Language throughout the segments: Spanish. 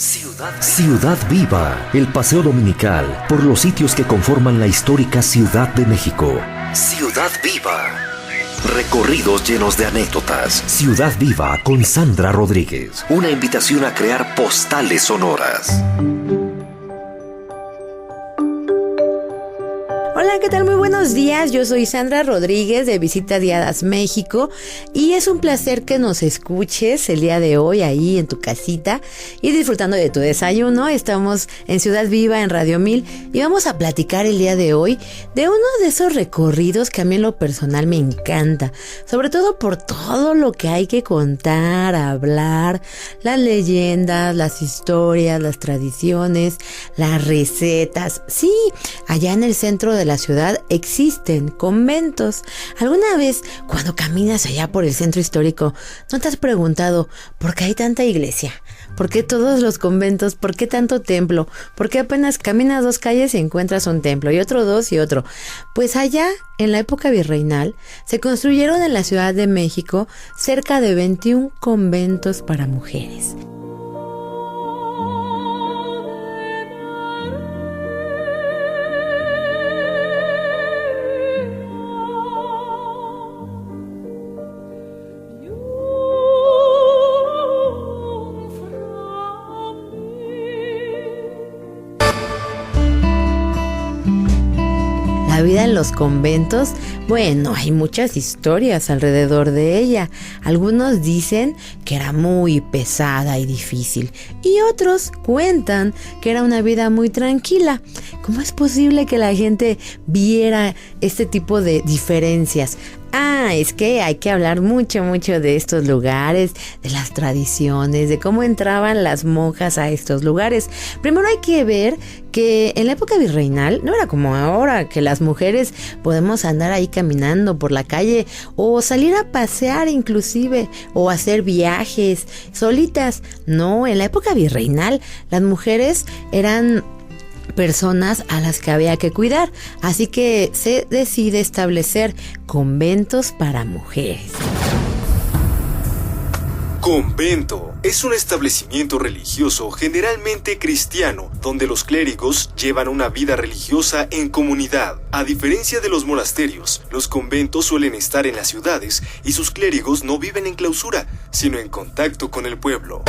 Ciudad Viva, el paseo dominical por los sitios que conforman la histórica Ciudad de México. Ciudad Viva. Recorridos llenos de anécdotas. Ciudad Viva con Sandra Rodríguez. Una invitación a crear postales sonoras. Hola, ¿qué tal? Muy buenos días. Yo soy Sandra Rodríguez de Visita Guiadas México y es un placer que nos escuches el día de hoy ahí en tu casita y disfrutando de tu desayuno. Estamos en Ciudad Viva en Radio 1000 y vamos a platicar el día de hoy de uno de esos recorridos que a mí en lo personal me encanta, sobre todo por todo lo que hay que contar, hablar, las leyendas, las historias, las tradiciones, las recetas. Sí, allá en el centro de la ciudad existen conventos. ¿Alguna vez cuando caminas allá por el centro histórico no te has preguntado por qué hay tanta iglesia? ¿Por qué todos los conventos? ¿Por qué tanto templo? ¿Por qué apenas caminas 2 calles y encuentras un templo y otro 2 y otro? Pues allá en la época virreinal se construyeron en la Ciudad de México cerca de 21 conventos para mujeres. La vida en los conventos, bueno, hay muchas historias alrededor de ella. Algunos dicen que era muy pesada y difícil y otros cuentan que era una vida muy tranquila. ¿Cómo es posible que la gente viera este tipo de diferencias? Es que hay que hablar mucho de estos lugares, de las tradiciones, de cómo entraban las monjas a estos lugares. Primero hay que ver que en la época virreinal no era como ahora, que las mujeres podemos andar ahí caminando por la calle o salir a pasear inclusive o hacer viajes solitas. No, en la época virreinal las mujeres eran personas a las que había que cuidar, así que se decide establecer conventos para mujeres. Convento es un establecimiento religioso generalmente cristiano, donde los clérigos llevan una vida religiosa en comunidad. A diferencia de los monasterios, los conventos suelen estar en las ciudades y sus clérigos no viven en clausura, sino en contacto con el pueblo.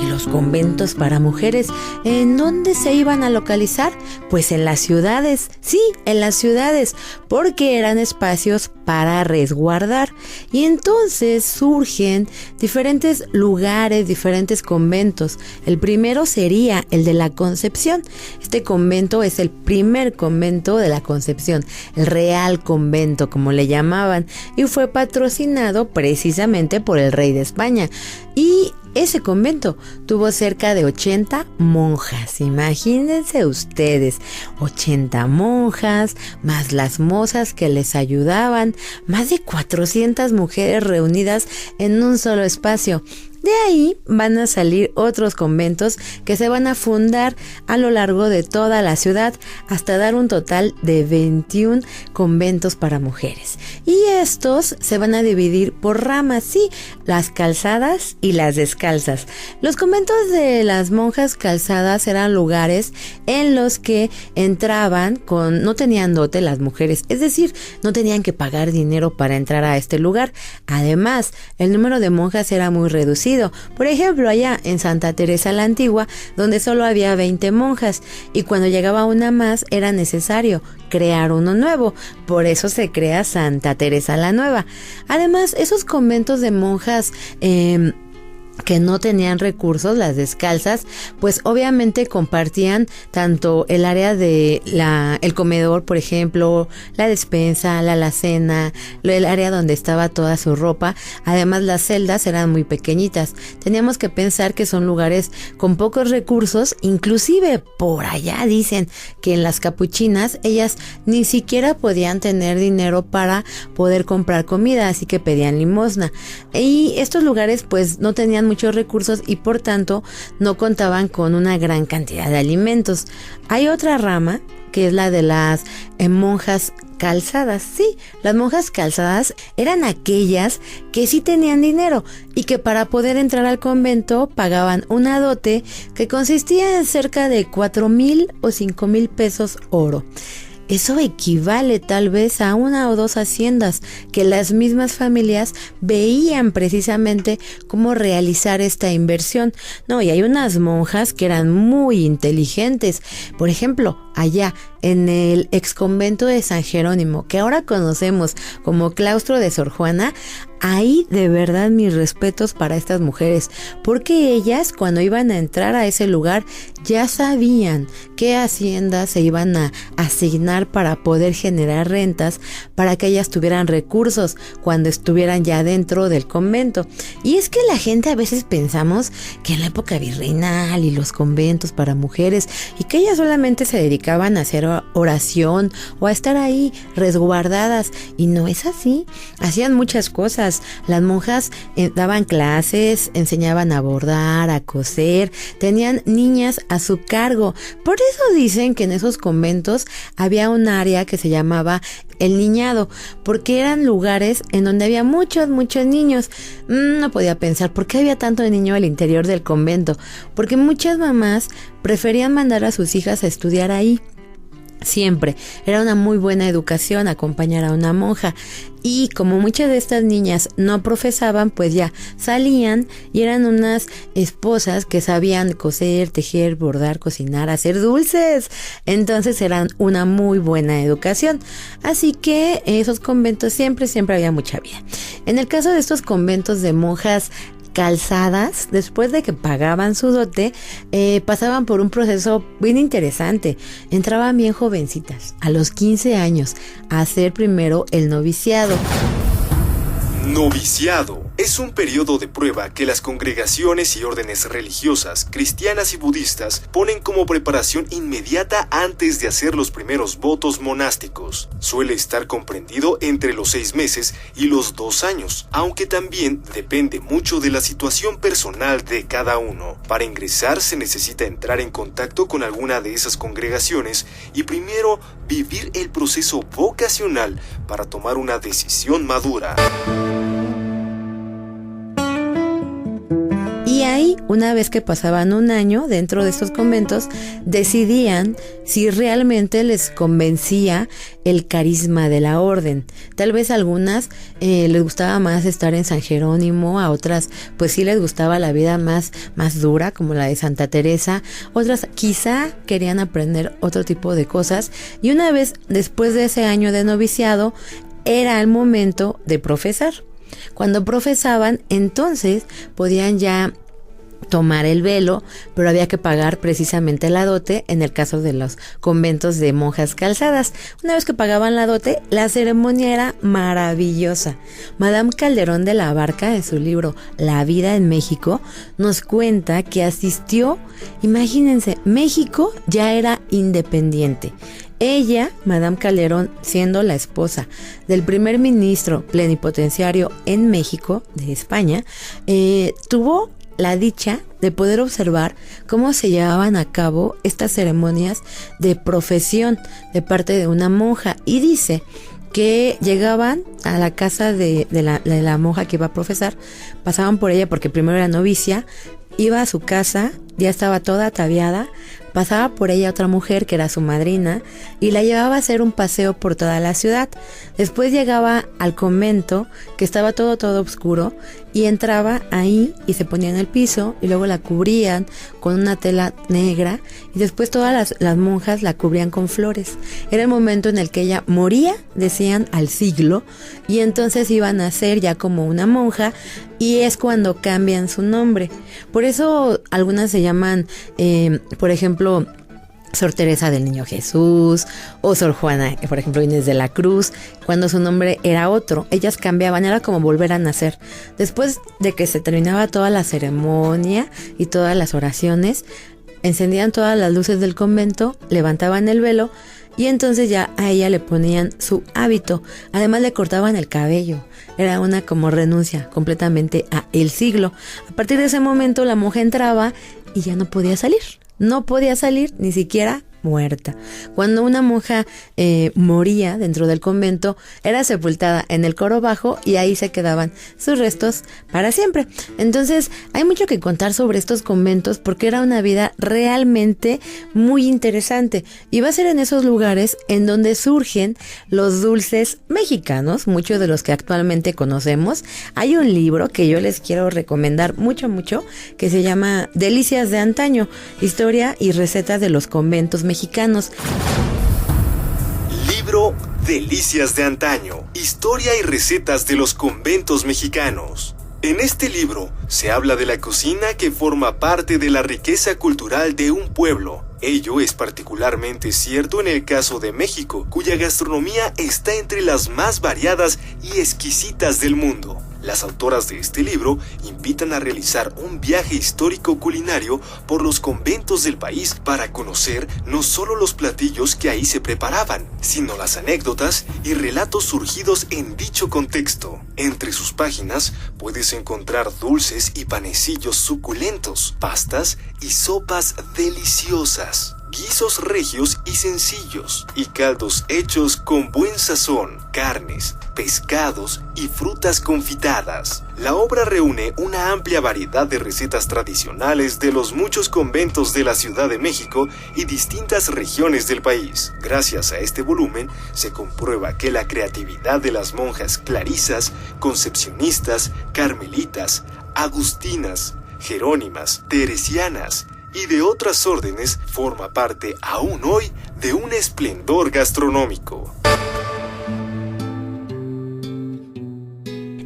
Los conventos para mujeres, ¿en dónde se iban a localizar? Pues en las ciudades, sí, en las ciudades, porque eran espacios para resguardar. Y entonces surgen diferentes lugares, diferentes conventos. El primero sería el de la Concepción. Este convento es el primer convento de la Concepción, el Real Convento, como le llamaban, y fue patrocinado precisamente por el rey de España. Y ese convento tuvo cerca de 80 monjas, imagínense ustedes, 80 monjas, más las mozas que les ayudaban, más de 400 mujeres reunidas en un solo espacio. De ahí van a salir otros conventos que se van a fundar a lo largo de toda la ciudad hasta dar un total de 21 conventos para mujeres. Y estos se van a dividir por ramas, sí, las calzadas y las descalzas. Los conventos de las monjas calzadas eran lugares en los que entraban no tenían dote las mujeres, es decir, no tenían que pagar dinero para entrar a este lugar. Además, el número de monjas era muy reducido. Por ejemplo, allá en Santa Teresa la Antigua, donde solo había 20 monjas, y cuando llegaba una más era necesario crear uno nuevo. Por eso se crea Santa Teresa la Nueva. Además, esos conventos de monjas que no tenían recursos, las descalzas, pues obviamente compartían tanto el área de el comedor, por ejemplo, la despensa, la alacena, el área donde estaba toda su ropa. Además, las celdas eran muy pequeñitas. Teníamos que pensar que son lugares con pocos recursos. Inclusive por allá dicen que en las capuchinas ellas ni siquiera podían tener dinero para poder comprar comida, así que pedían limosna. Y estos lugares pues no tenían muchos recursos y por tanto no contaban con una gran cantidad de alimentos. Hay otra rama que es la de las monjas calzadas. Sí, las monjas calzadas eran aquellas que sí tenían dinero y que para poder entrar al convento pagaban una dote que consistía en cerca de 4,000 o 5,000 pesos oro. Eso equivale tal vez a 1 o 2 haciendas que las mismas familias veían precisamente cómo realizar esta inversión. No, y hay unas monjas que eran muy inteligentes. Por ejemplo, allá en el exconvento de San Jerónimo, que ahora conocemos como claustro de Sor Juana, ahí de verdad mis respetos para estas mujeres, porque ellas cuando iban a entrar a ese lugar ya sabían qué haciendas se iban a asignar para poder generar rentas, para que ellas tuvieran recursos cuando estuvieran ya dentro del convento. Y es que la gente a veces pensamos que en la época virreinal y los conventos para mujeres y que ellas solamente se dedicaban a hacer oración o a estar ahí resguardadas, y no es así. Hacían muchas cosas. Las monjas daban clases, enseñaban a bordar, a coser, tenían niñas a su cargo. Por eso dicen que en esos conventos había un área que se llamaba el niñado, porque eran lugares en donde había muchos niños. No podía pensar por qué había tanto niño al interior del convento, porque muchas mamás preferían mandar a sus hijas a estudiar ahí. Siempre era una muy buena educación acompañar a una monja, y como muchas de estas niñas no profesaban, pues ya salían y eran unas esposas que sabían coser, tejer, bordar, cocinar, hacer dulces. Entonces eran una muy buena educación. Así que esos conventos siempre había mucha vida. En el caso de estos conventos de monjas calzadas, después de que pagaban su dote, pasaban por un proceso bien interesante. Entraban bien jovencitas, a los 15 años, a hacer primero el noviciado. Noviciado es un periodo de prueba que las congregaciones y órdenes religiosas, cristianas y budistas ponen como preparación inmediata antes de hacer los primeros votos monásticos. Suele estar comprendido entre los 6 meses y los 2 años, aunque también depende mucho de la situación personal de cada uno. Para ingresar se necesita entrar en contacto con alguna de esas congregaciones y primero vivir el proceso vocacional para tomar una decisión madura. Y ahí, una vez que pasaban 1 año dentro de estos conventos, decidían si realmente les convencía el carisma de la orden. Tal vez a algunas les gustaba más estar en San Jerónimo, a otras pues sí les gustaba la vida más dura, como la de Santa Teresa. Otras quizá querían aprender otro tipo de cosas. Y una vez después de ese año de noviciado, era el momento de profesar. Cuando profesaban, entonces podían ya tomar el velo, pero había que pagar precisamente la dote en el caso de los conventos de monjas calzadas. Una vez que pagaban la dote, la ceremonia era maravillosa. Madame Calderón de la Barca, en su libro La vida en México, nos cuenta que asistió, imagínense, México ya era independiente. Ella, Madame Calderón, siendo la esposa del primer ministro plenipotenciario en México, de España, tuvo la dicha de poder observar cómo se llevaban a cabo estas ceremonias de profesión de parte de una monja, y dice que llegaban a la casa de la monja que iba a profesar, pasaban por ella porque primero era novicia, iba a su casa, ya estaba toda ataviada, pasaba por ella otra mujer que era su madrina y la llevaba a hacer un paseo por toda la ciudad. Después llegaba al convento, que estaba todo oscuro, y entraba ahí y se ponía en el piso y luego la cubrían con una tela negra, y después todas las monjas la cubrían con flores. Era el momento en el que ella moría, decían, al siglo, y entonces iban a ser ya como una monja, y es cuando cambian su nombre. Por eso algunas se llaman, por ejemplo, Sor Teresa del Niño Jesús, o Sor Juana, por ejemplo, Inés de la Cruz, cuando su nombre era otro. Ellas cambiaban, era como volver a nacer. Después de que se terminaba toda la ceremonia y todas las oraciones, encendían todas las luces del convento, levantaban el velo, y entonces ya a ella le ponían su hábito. Además le cortaban el cabello. Era una como renuncia completamente a el siglo. A partir de ese momento la monja entraba y ya no podía salir. No podía salir ni siquiera muerta. Cuando una monja moría dentro del convento, era sepultada en el coro bajo y ahí se quedaban sus restos para siempre. Entonces hay mucho que contar sobre estos conventos porque era una vida realmente muy interesante, y va a ser en esos lugares en donde surgen los dulces mexicanos, muchos de los que actualmente conocemos. Hay un libro que yo les quiero recomendar mucho, que se llama Delicias de Antaño, historia y recetas de los conventos mexicanos. Libro Delicias de Antaño, historia y recetas de los conventos mexicanos. En este libro se habla de la cocina que forma parte de la riqueza cultural de un pueblo. Ello es particularmente cierto en el caso de México, cuya gastronomía está entre las más variadas y exquisitas del mundo. Las autoras de este libro invitan a realizar un viaje histórico culinario por los conventos del país para conocer no solo los platillos que ahí se preparaban, sino las anécdotas y relatos surgidos en dicho contexto. Entre sus páginas puedes encontrar dulces y panecillos suculentos, pastas y sopas deliciosas, guisos regios y sencillos, y caldos hechos con buen sazón, carnes, pescados y frutas confitadas. La obra reúne una amplia variedad de recetas tradicionales de los muchos conventos de la Ciudad de México y distintas regiones del país. Gracias a este volumen se comprueba que la creatividad de las monjas clarisas, concepcionistas, carmelitas, agustinas, jerónimas, teresianas y de otras órdenes forma parte aún hoy de un esplendor gastronómico.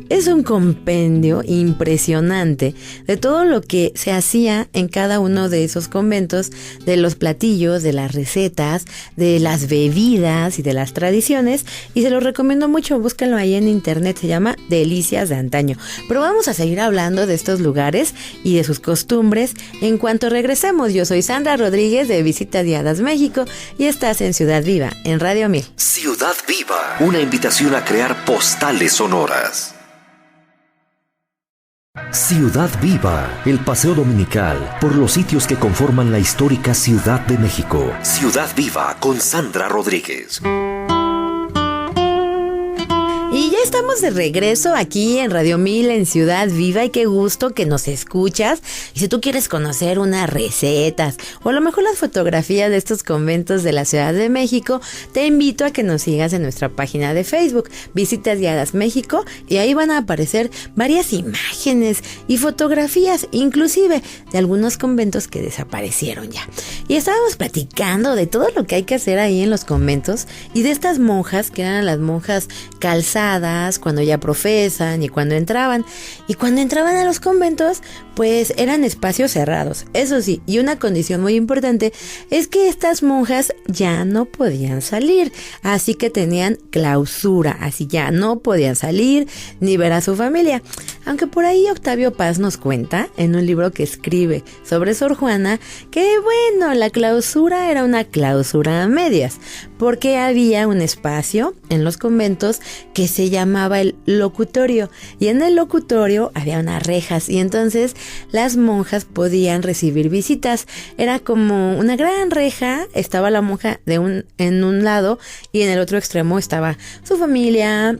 Es un compendio impresionante de todo lo que se hacía en cada uno de esos conventos, de los platillos, de las recetas, de las bebidas y de las tradiciones, y se los recomiendo mucho, búsquenlo ahí en internet, se llama Delicias de Antaño. Pero vamos a seguir hablando de estos lugares y de sus costumbres en cuanto regresemos. Yo soy Sandra Rodríguez de Visitas Guiadas México y estás en Ciudad Viva, en Radio 1000. Ciudad Viva, una invitación a crear postales sonoras. Ciudad Viva, el paseo dominical por los sitios que conforman la histórica Ciudad de México. Ciudad Viva con Sandra Rodríguez. Y ya estamos de regreso aquí en Radio 1000 en Ciudad Viva, y qué gusto que nos escuchas. Y si tú quieres conocer unas recetas o a lo mejor las fotografías de estos conventos de la Ciudad de México, te invito a que nos sigas en nuestra página de Facebook, Visitas Guiadas México, y ahí van a aparecer varias imágenes y fotografías, inclusive de algunos conventos que desaparecieron ya. Y estábamos platicando de todo lo que hay que hacer ahí en los conventos y de estas monjas, que eran las monjas calzadas, cuando ya profesan y cuando entraban. Y cuando entraban a los conventos, pues eran espacios cerrados, eso sí, y una condición muy importante es que estas monjas ya no podían salir, así que tenían clausura, así ya no podían salir ni ver a su familia. Aunque por ahí Octavio Paz nos cuenta en un libro que escribe sobre Sor Juana que bueno, la clausura era una clausura a medias, porque había un espacio en los conventos que se llamaba el locutorio, y en el locutorio había unas rejas, y entonces las monjas podían recibir visitas. Era como una gran reja, estaba la monja en un lado y en el otro extremo estaba su familia,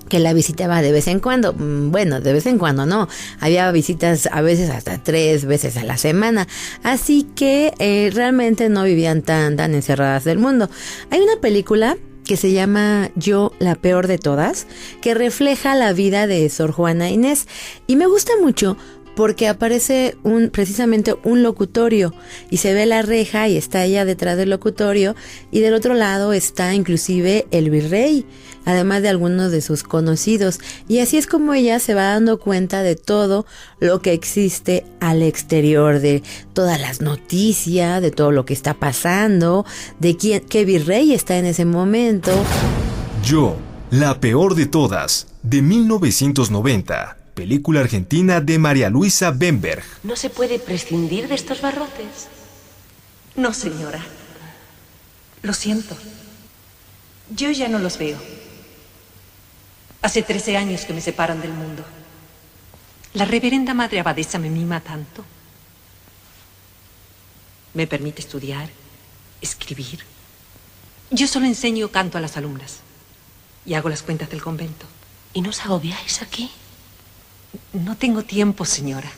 que la visitaba de vez en cuando. Bueno, de vez en cuando no, había visitas a veces hasta 3 veces a la semana, así que realmente no vivían tan encerradas del mundo. Hay una película que se llama Yo, la peor de todas, que refleja la vida de Sor Juana Inés, y me gusta mucho porque aparece precisamente un locutorio y se ve la reja y está ella detrás del locutorio, y del otro lado está inclusive el virrey, además de algunos de sus conocidos, y así es como ella se va dando cuenta de todo lo que existe al exterior, de todas las noticias, de todo lo que está pasando, de qué virrey está en ese momento. Yo, la peor de todas, de 1990. Película argentina de María Luisa Bemberg. ¿No se puede prescindir de estos barrotes? No, señora. Lo siento. Yo ya no los veo. Hace 13 años que me separan del mundo. La reverenda madre abadesa me mima tanto. Me permite estudiar ¿Escribir? Yo solo enseño canto a las alumnas y hago las cuentas del convento. ¿Y no os agobiáis aquí? No tengo tiempo, señora,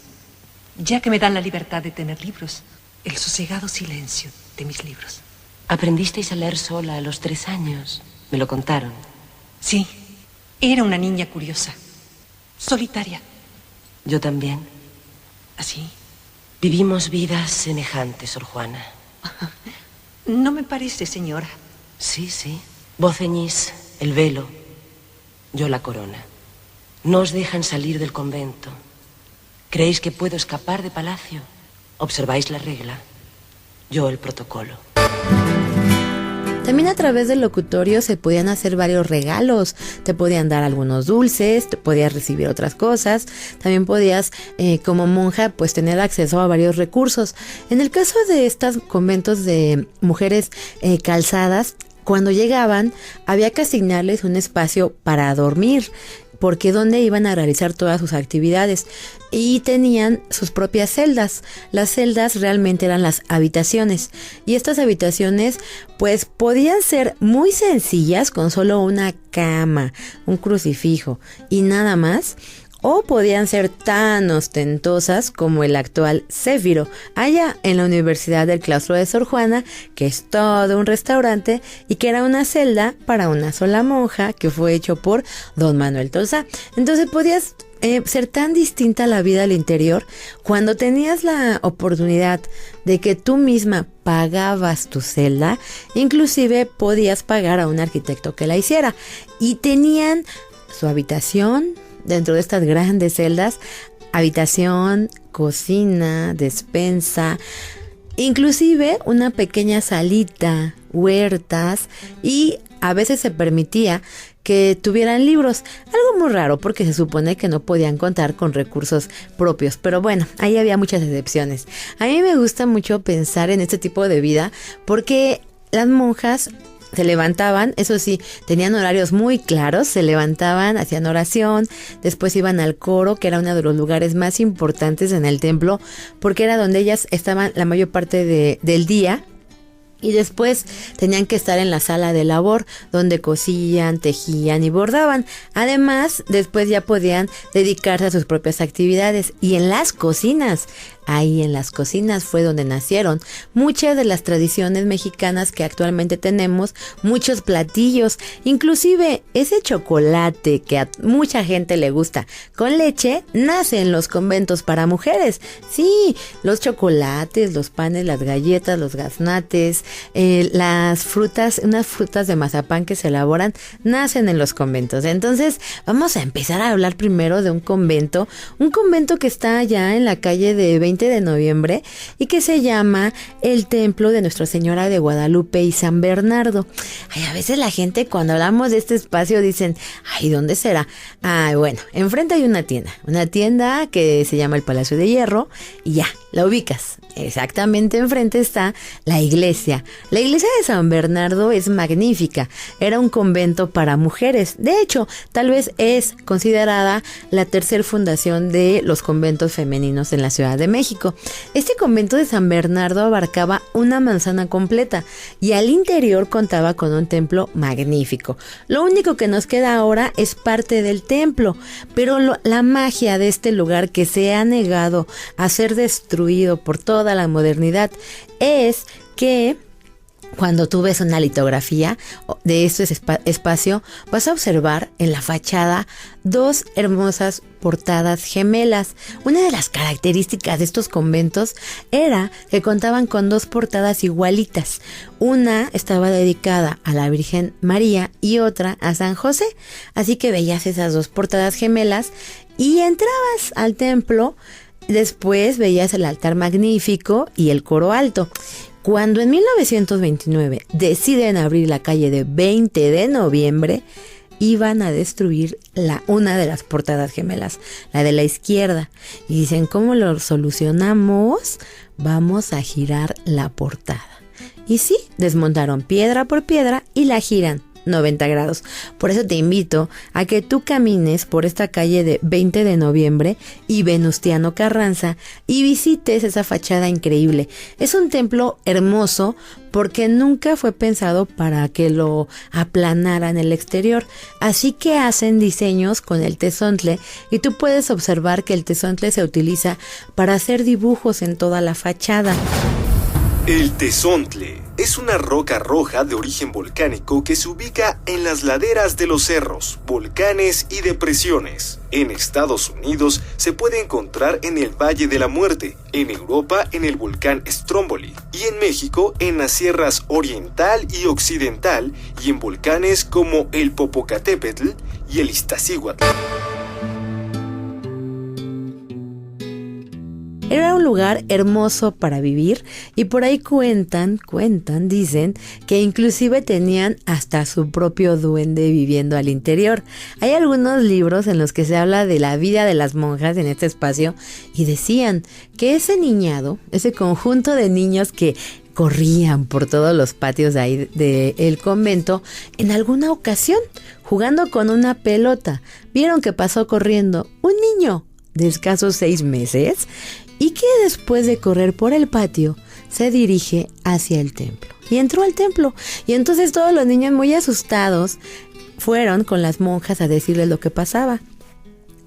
ya que me dan la libertad de tener libros, el sosegado silencio de mis libros. ¿Aprendisteis a leer sola a los 3 años? Me lo contaron. Sí, era una niña curiosa, solitaria. Yo también. ¿Así? Vivimos vidas semejantes, Sor Juana. No me parece, señora. Sí, sí. Vos ceñís el velo, yo la corona. No os dejan salir del convento. ¿Creéis que puedo escapar de palacio? Observáis la regla, yo el protocolo. También a través del locutorio se podían hacer varios regalos. Te podían dar algunos dulces, te podías recibir otras cosas. También podías, como monja, pues tener acceso a varios recursos. En el caso de estos conventos de mujeres calzadas, cuando llegaban había que asignarles un espacio para dormir, porque donde iban a realizar todas sus actividades, y tenían sus propias celdas. Las celdas realmente eran las habitaciones, y estas habitaciones pues podían ser muy sencillas, con solo una cama, un crucifijo y nada más, o podían ser tan ostentosas como el actual Céfiro, allá en la Universidad del Claustro de Sor Juana, que es todo un restaurante y que era una celda para una sola monja, que fue hecho por don Manuel Tolsá. Entonces podías ser tan distinta la vida al interior cuando tenías la oportunidad de que tú misma pagabas tu celda. Inclusive podías pagar a un arquitecto que la hiciera, y tenían su habitación dentro de estas grandes celdas, habitación, cocina, despensa, inclusive una pequeña salita, huertas, y a veces se permitía que tuvieran libros, algo muy raro porque se supone que no podían contar con recursos propios, pero bueno, ahí había muchas excepciones. A mí me gusta mucho pensar en este tipo de vida porque las monjas se levantaban, eso sí, tenían horarios muy claros, se levantaban, hacían oración, después iban al coro, que era uno de los lugares más importantes en el templo, porque era donde ellas estaban la mayor parte del día. Y después tenían que estar en la sala de labor, donde cosían, tejían y bordaban. Además, después ya podían dedicarse a sus propias actividades. Y en las cocinas, ahí en las cocinas fue donde nacieron muchas de las tradiciones mexicanas que actualmente tenemos, muchos platillos, inclusive ese chocolate que a mucha gente le gusta con leche, nace en los conventos para mujeres. Sí, los chocolates, los panes, las galletas, los gaznates, las frutas, unas frutas de mazapán que se elaboran, nacen en los conventos. Entonces vamos a empezar a hablar primero de un convento que está allá en la calle de 20 de noviembre y que se llama el Templo de Nuestra Señora de Guadalupe y San Bernardo. Ay, a veces la gente cuando hablamos de este espacio dicen, ay, ¿dónde será? Ay, bueno, enfrente hay una tienda que se llama el Palacio de Hierro y ya, la ubicas. Exactamente enfrente está la iglesia. La iglesia de San Bernardo es magnífica. Era un convento para mujeres. De hecho, tal vez es considerada la tercera fundación de los conventos femeninos en la Ciudad de México. Este convento de San Bernardo abarcaba una manzana completa y al interior contaba con un templo magnífico. Lo único que nos queda ahora es parte del templo, pero la magia de este lugar, que se ha negado a ser destruido por toda la modernidad, es que cuando tú ves una litografía de este espacio, vas a observar en la fachada 2 hermosas portadas gemelas. Una de las características de estos conventos era que contaban con 2 portadas igualitas. Una estaba dedicada a la Virgen María y otra a San José. Así que veías esas 2 portadas gemelas y entrabas al templo. Después veías el altar magnífico y el coro alto. Cuando en 1929 deciden abrir la calle de 20 de noviembre, iban a destruir una de las portadas gemelas, la de la izquierda. Y dicen, ¿cómo lo solucionamos? Vamos a girar la portada. Y sí, desmontaron piedra por piedra y la giran. 90 grados. Por eso te invito a que tú camines por esta calle de 20 de noviembre y Venustiano Carranza y visites esa fachada increíble. Es un templo hermoso porque nunca fue pensado para que lo aplanaran el exterior. Así que hacen diseños con el tezontle y tú puedes observar que el tezontle se utiliza para hacer dibujos en toda la fachada. El tezontle es una roca roja de origen volcánico que se ubica en las laderas de los cerros, volcanes y depresiones. En Estados Unidos se puede encontrar en el Valle de la Muerte, en Europa en el volcán Stromboli y en México en las sierras oriental y occidental y en volcanes como el Popocatépetl y el Iztaccíhuatl. Era un lugar hermoso para vivir y por ahí dicen que inclusive tenían hasta su propio duende viviendo al interior. Hay algunos libros en los que se habla de la vida de las monjas en este espacio y decían que ese niñado, ese conjunto de niños que corrían por todos los patios de ahí del convento, en alguna ocasión, jugando con una pelota, vieron que pasó corriendo un niño de escasos 6 meses y que después de correr por el patio se dirige hacia el templo. Y entró al templo y entonces todos los niños muy asustados fueron con las monjas a decirles lo que pasaba.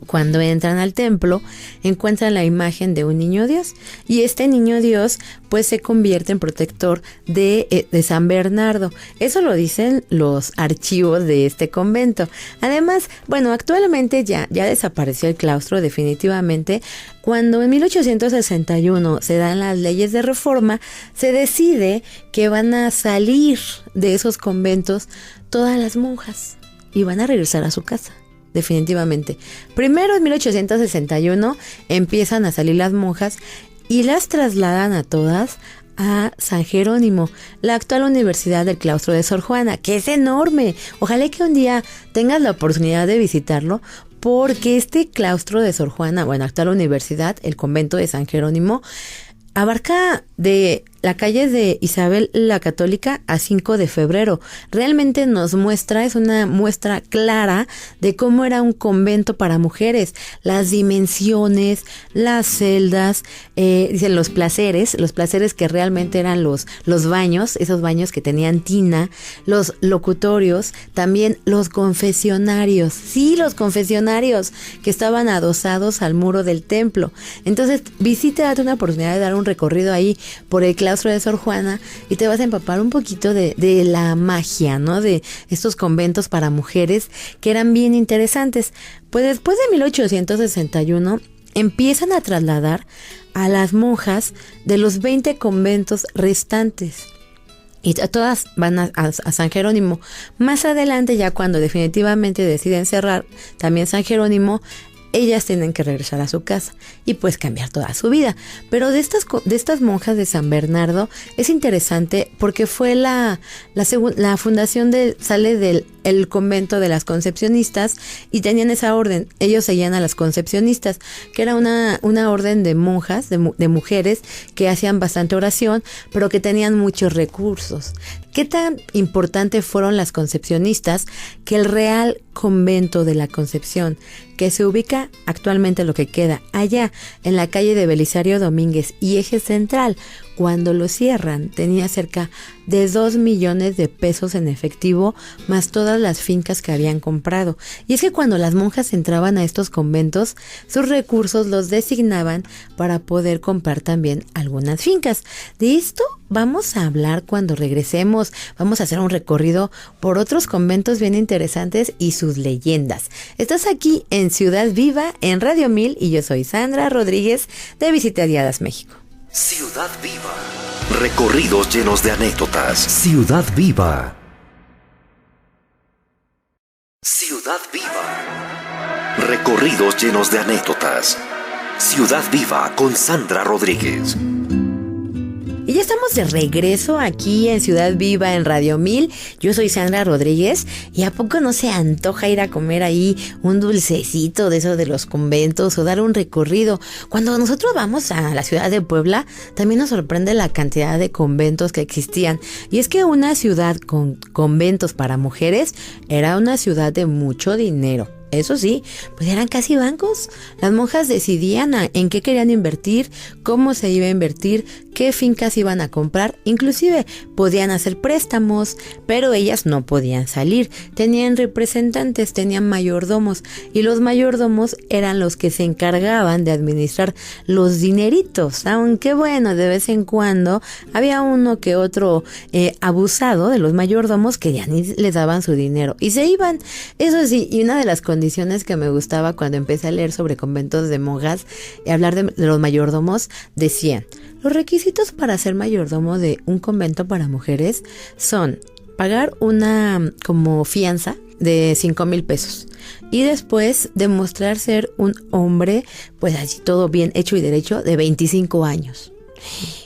Cuando entran al templo, encuentran la imagen de un niño Dios y este niño Dios pues se convierte en protector de San Bernardo. Eso lo dicen los archivos de este convento. Además, bueno, actualmente ya desapareció el claustro definitivamente. Cuando en 1861 se dan las leyes de reforma, se decide que van a salir de esos conventos todas las monjas y van a regresar a su casa. Definitivamente. Primero en 1861 empiezan a salir las monjas y las trasladan a todas a San Jerónimo, la actual Universidad del Claustro de Sor Juana, que es enorme. Ojalá que un día tengas la oportunidad de visitarlo, porque este claustro de Sor Juana, bueno, actual universidad, el convento de San Jerónimo, abarca de la calle de Isabel la Católica a 5 de febrero. Realmente es una muestra clara de cómo era un convento para mujeres. Las dimensiones, las celdas, dicen los placeres que realmente eran los baños, esos baños que tenían tina, los locutorios, también los confesionarios. Sí, los confesionarios que estaban adosados al muro del templo. Entonces, date una oportunidad de dar un recorrido ahí por el claustro de Sor Juana y te vas a empapar un poquito de la magia, ¿no? De estos conventos para mujeres que eran bien interesantes. Pues después de 1861 empiezan a trasladar a las monjas de los 20 conventos restantes. Y todas van a San Jerónimo. Más adelante, ya cuando definitivamente deciden cerrar también San Jerónimo, ellas tienen que regresar a su casa y pues cambiar toda su vida. Pero de estas monjas de San Bernardo es interesante porque fue la fundación sale del el convento de las concepcionistas y tenían esa orden. Ellos seguían a las concepcionistas, que era una orden de monjas, de mujeres que hacían bastante oración, pero que tenían muchos recursos. ¿Qué tan importante fueron las concepcionistas? Que el Real Convento de la Concepción, que se ubica actualmente lo que queda allá en la calle de Belisario Domínguez y Eje Central, cuando lo cierran tenía cerca de 2 millones de pesos en efectivo, más todas las fincas que habían comprado. Y es que cuando las monjas entraban a estos conventos, sus recursos los designaban para poder comprar también algunas fincas. De esto vamos a hablar cuando regresemos. Vamos a hacer un recorrido por otros conventos bien interesantes y sus leyendas. Estás aquí en Ciudad Viva, en Radio 1000, y yo soy Sandra Rodríguez de Visita Guiadas México. Ciudad Viva. Recorridos llenos de anécdotas. Ciudad Viva. Ciudad Viva. Recorridos llenos de anécdotas. Ciudad Viva con Sandra Rodríguez. Y ya estamos de regreso aquí en Ciudad Viva, en Radio 1000. Yo soy Sandra Rodríguez. ¿Y a poco no se antoja ir a comer ahí un dulcecito de esos de los conventos o dar un recorrido? Cuando nosotros vamos a la ciudad de Puebla, también nos sorprende la cantidad de conventos que existían. Y es que una ciudad con conventos para mujeres era una ciudad de mucho dinero. Eso sí, pues eran casi bancos. Las monjas decidían en qué querían invertir, cómo se iba a invertir, qué fincas iban a comprar. Inclusive podían hacer préstamos, pero ellas no podían salir. Tenían representantes, tenían mayordomos, y los mayordomos eran los que se encargaban de administrar los dineritos. Aunque bueno, de vez en cuando había uno que otro abusado de los mayordomos que ya ni les daban su dinero y se iban. Eso sí, y una de las condiciones que me gustaba cuando empecé a leer sobre conventos de monjas y hablar de los mayordomos, decían: los requisitos para ser mayordomo de un convento para mujeres son pagar una como fianza de 5,000 pesos y después demostrar ser un hombre, pues así todo bien hecho y derecho, de 25 años.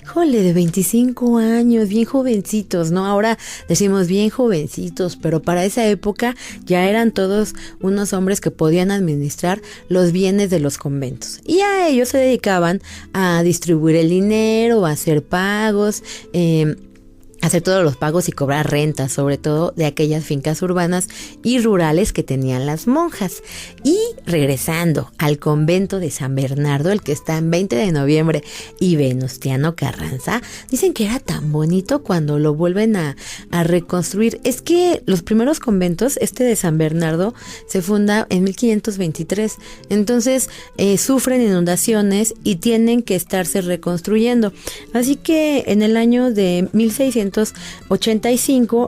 Híjole, de 25 años, bien jovencitos, ¿no? Ahora decimos bien jovencitos, pero para esa época ya eran todos unos hombres que podían administrar los bienes de los conventos. Y a ellos se dedicaban a distribuir el dinero, a hacer pagos, hacer todos los pagos y cobrar rentas, sobre todo de aquellas fincas urbanas y rurales que tenían las monjas. Y regresando al convento de San Bernardo, el que está en 20 de noviembre y Venustiano Carranza, dicen que era tan bonito cuando lo vuelven a reconstruir. Es que los primeros conventos, este de San Bernardo, se funda en 1523, entonces sufren inundaciones y tienen que estarse reconstruyendo. Así que en el año de 1685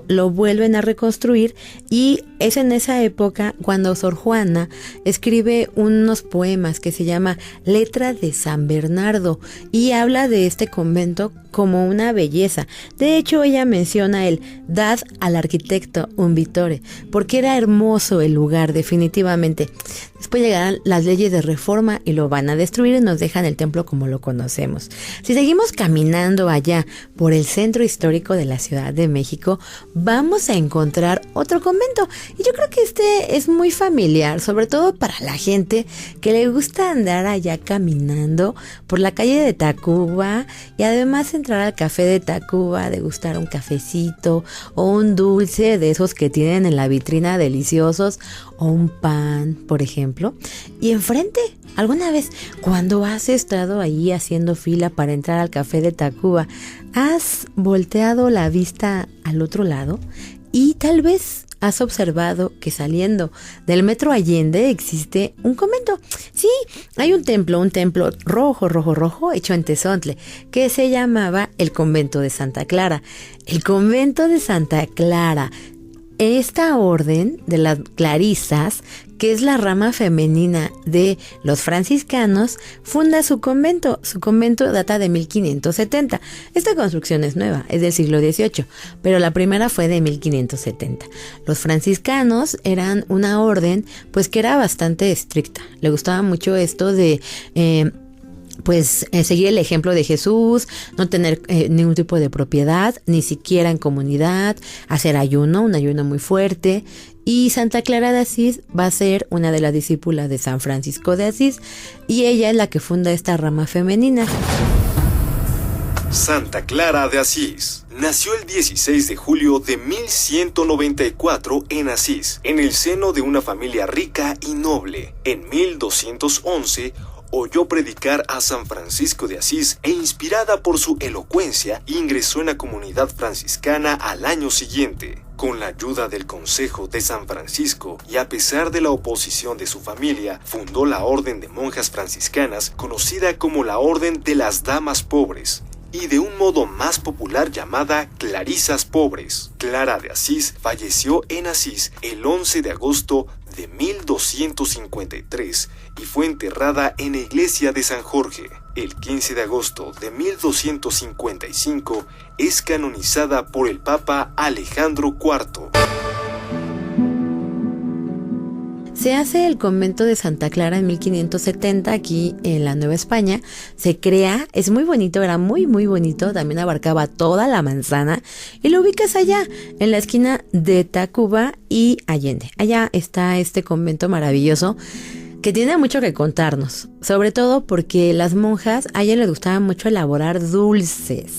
lo vuelven a reconstruir, y es en esa época cuando Sor Juana escribe unos poemas que se llama Letra de San Bernardo y habla de este convento como una belleza. De hecho, ella menciona el "dad al arquitecto un vittore", porque era hermoso el lugar, definitivamente. Después llegarán las leyes de reforma y lo van a destruir y nos dejan el templo como lo conocemos. Si seguimos caminando allá por el centro histórico de la Ciudad de México, vamos a encontrar otro convento. Y yo creo que este es muy familiar, sobre todo para la gente que le gusta andar allá caminando por la calle de Tacuba y además entrar al café de Tacuba, degustar un cafecito o un dulce de esos que tienen en la vitrina deliciosos, o un pan, por ejemplo. Y enfrente, alguna vez cuando has estado ahí haciendo fila para entrar al café de Tacuba, ¿has volteado la vista al otro lado? Y tal vez has observado que saliendo del Metro Allende existe un convento. Sí, hay un templo rojo, hecho en tezontle, que se llamaba el Convento de Santa Clara. El Convento de Santa Clara, esta orden de las clarisas, que es la rama femenina de los franciscanos, funda su convento. Su convento data de 1570. Esta construcción es nueva, es del siglo XVIII, pero la primera fue de 1570. Los franciscanos eran una orden pues que era bastante estricta. Le gustaba mucho esto de seguir el ejemplo de Jesús, no tener ningún tipo de propiedad, ni siquiera en comunidad, hacer ayuno, un ayuno muy fuerte. Y Santa Clara de Asís va a ser una de las discípulas de San Francisco de Asís, y ella es la que funda esta rama femenina. Santa Clara de Asís nació el 16 de julio de 1194 en Asís, en el seno de una familia rica y noble. En 1211 oyó predicar a San Francisco de Asís e, inspirada por su elocuencia, ingresó en la comunidad franciscana al año siguiente. Con la ayuda del Consejo de San Francisco y a pesar de la oposición de su familia, fundó la Orden de Monjas Franciscanas, conocida como la Orden de las Damas Pobres, y de un modo más popular llamada Clarisas Pobres. Clara de Asís falleció en Asís el 11 de agosto de 1253 y fue enterrada en la iglesia de San Jorge. El 15 de agosto de 1255 es canonizada por el Papa Alejandro IV. Se hace el convento de Santa Clara en 1570 aquí en la Nueva España. Se crea, es muy bonito, era muy muy bonito, también abarcaba toda la manzana y lo ubicas allá, en la esquina de Tacuba y Allende. Allá está este convento maravilloso que tiene mucho que contarnos, sobre todo porque las monjas a ellas les gustaba mucho elaborar dulces.